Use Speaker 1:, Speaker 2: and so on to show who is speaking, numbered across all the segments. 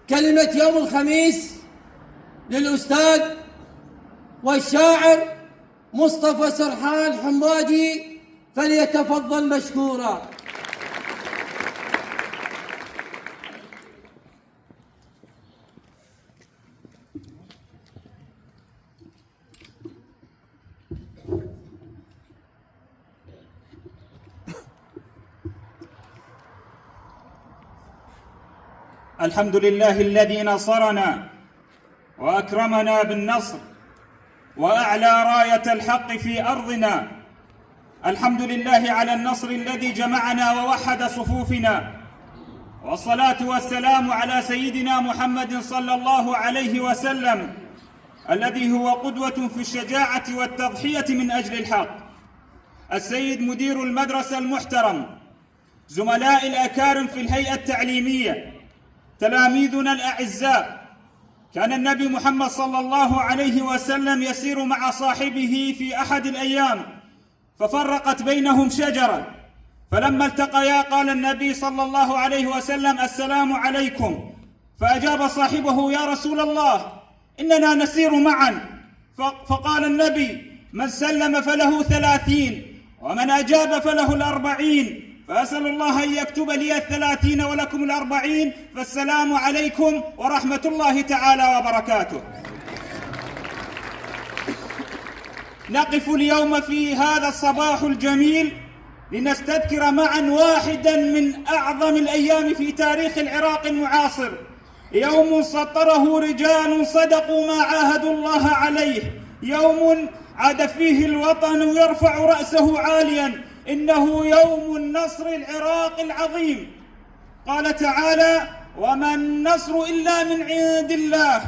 Speaker 1: كلمة يوم الخميس للأستاذ والشاعر مصطفى سرحان حمادي، فليتفضل مشكورا.
Speaker 2: الحمد لله الذي نصرنا وأكرمنا بالنصر وأعلى راية الحق في أرضنا. الحمد لله على النصر الذي جمعنا ووحد صفوفنا، والصلاة والسلام على سيدنا محمد صلى الله عليه وسلم الذي هو قدوة في الشجاعة والتضحية من أجل الحق. السيد مدير المدرسة المحترم، زملاء الأكارم في الهيئة التعليمية، تلاميذنا الأعزاء، كان النبي محمد صلى الله عليه وسلم يسير مع صاحبه في أحد الأيام ففرقت بينهم شجرة، فلما التقيا قال النبي صلى الله عليه وسلم: السلام عليكم. فأجاب صاحبه: يا رسول الله، إننا نسير معا. فقال النبي: من سلم فله 30، ومن أجاب فله 40. فأسأل الله أن يكتب لي 30 ولكم 40. فالسلام عليكم ورحمة الله تعالى وبركاته. نقف اليوم في هذا الصباح الجميل لنستذكر معا واحدا من أعظم الأيام في تاريخ العراق المعاصر، يوم سطره رجال صدقوا ما عاهدوا الله عليه، يوم عاد فيه الوطن يرفع رأسه عاليا، إنه يوم النصر العراق العظيم. قال تعالى: وما النصر إلا من عند الله.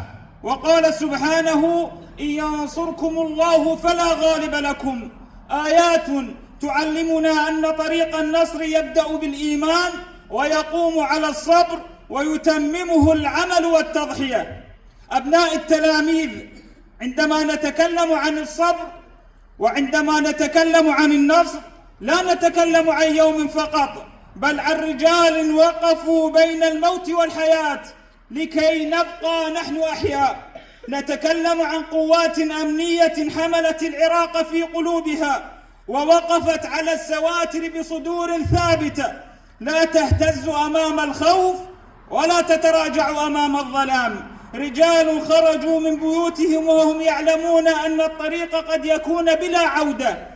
Speaker 2: وقال سبحانه: إن ينصركم الله فلا غالب لكم. آيات تعلمنا أن طريق النصر يبدأ بالإيمان ويقوم على الصبر ويتممه العمل والتضحية. أبناء التلاميذ، عندما نتكلم عن الصبر وعندما نتكلم عن النصر لا نتكلم عن يوم فقط، بل عن رجال وقفوا بين الموت والحياة لكي نبقى نحن أحياء. نتكلم عن قوات أمنية حملت العراق في قلوبها ووقفت على السواتر بصدور ثابتة لا تهتز أمام الخوف ولا تتراجع أمام الظلام. رجال خرجوا من بيوتهم وهم يعلمون أن الطريق قد يكون بلا عودة،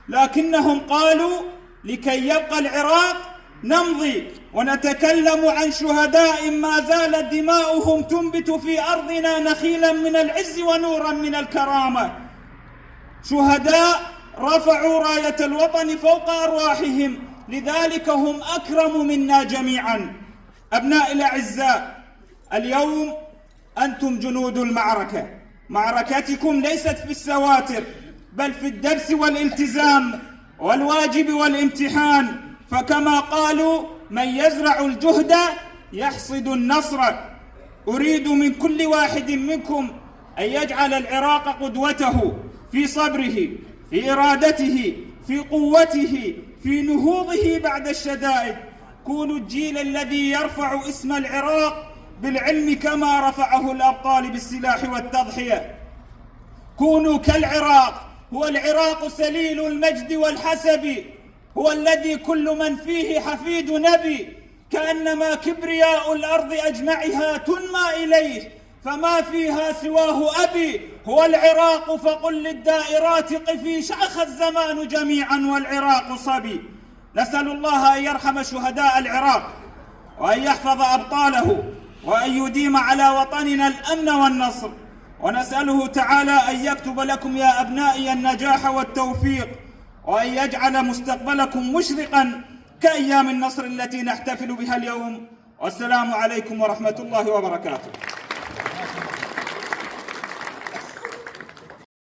Speaker 2: لكنهم قالوا: لكي يبقى العراق نمضي. ونتكلم عن شهداء ما زالت دماؤهم تنبت في أرضنا نخيلا من العز ونورا من الكرامة، شهداء رفعوا راية الوطن فوق أرواحهم، لذلك هم أكرم منا جميعا. أبناء الأعزاء، اليوم أنتم جنود المعركة. معركتكم ليست في السواتر بل في الدرس والالتزام والواجب والامتحان، فكما قالوا: من يزرع الجهد يحصد النصر. أريد من كل واحد منكم أن يجعل العراق قدوته في صبره، في إرادته، في قوته، في نهوضه بعد الشدائد. كونوا الجيل الذي يرفع اسم العراق بالعلم كما رفعه الأبطال بالسلاح والتضحية. كونوا كالعراق، هو العراق سليل المجد والحسب، هو الذي كل من فيه حفيد نبي، كأنما كبرياء الأرض أجمعها تنمى إليه، فما فيها سواه أبي. هو العراق فقل للدائرات قفي، شأخ الزمان جميعا والعراق صبي. نسأل الله أن يرحم شهداء العراق وأن يحفظ أبطاله وأن يديم على وطننا الأمن والنصر، ونسأله تعالى أن يكتب لكم يا أبنائي النجاح والتوفيق، وأن يجعل مستقبلكم مشرقا كأيام النصر التي نحتفل بها اليوم. والسلام عليكم ورحمة الله وبركاته.